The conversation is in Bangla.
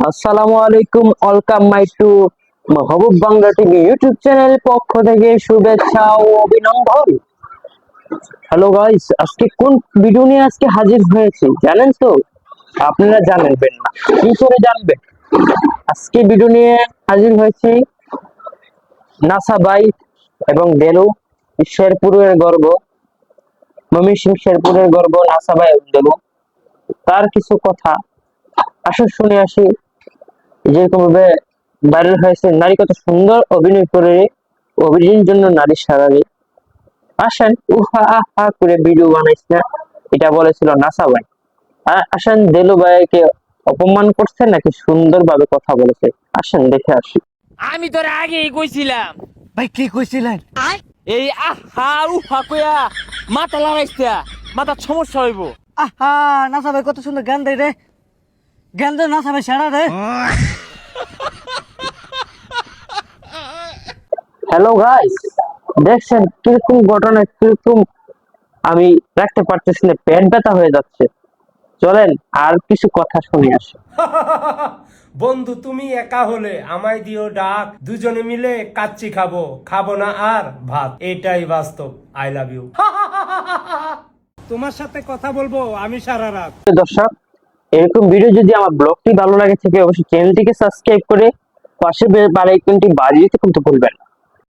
আসসালামু আলাইকুম, welcome my to Mahbub Bangla TV YouTube channel পক্ষ থেকে শুভেচ্ছা ও অভিনন্দন। হ্যালো গাইস, আজকে কোন ভিডিও নিয়ে আজকে হাজির হয়েছি জানেন তো? আপনারা জানবেন না, কি করে জানবেন? আজকে ভিডিও নিয়ে হাজির হয়েছি নাসা ভাই এবং দেলু, শেরপুরের গর্ব, ময়মনসিংহ শেরপুরের গর্ব নাসা ভাই এবং দেলু। তার কিছু কথা আসুন শুনে আসি। যেরকম ভাবে ভাইরাল হয়েছে, নারী কত সুন্দর অভিনয় করে, অভিনয়ের জন্য নারী সারাবে। আসেন উহা আহা করে ভিডিও বানাইছে না, এটা বলেছিল নাসা ভাই। আসেন দেলু ভাইকে অপমান করছে নাকি সুন্দরভাবে কথা বলেছে, আসেন দেখে আসি। আমি তোর আগেই কইছিলাম ভাই কি কইছিলেন? এই আহা উহা কইয়া মাথা লাগাইছা, মাথার সমস্যা হইব। আহা নাসা ভাই কত সুন্দর গান দেয় রে, গান দেয় নাসা ভাই সারা রে। হ্যালো গাইস, দেখছেন কিরকম ঘটনা, কিরকম আমি রাখতে পারতেছি না, পেট ব্যথা হয়ে যাচ্ছে। চলেন আর কিছু কথা শুনে আসি। বন্ধু তুমি একা হলে আমায় দিও ডাক, দুজনে মিলে কাচ্চি খাবো, খাবো না আর ভাত, এটাই বাস্তব। I love you. তোমার সাথে কথা বলবো আমি সারা রাত। দর্শক, এরকম ভিডিও যদি আমার ব্লগটি ভালো লাগে থাকে অবশ্যই চ্যানেলটিকে সাবস্ক্রাইব করে পাশে বেল আইকনটি বাজিয়ে দিতে কিন্তু ভুলবেন না।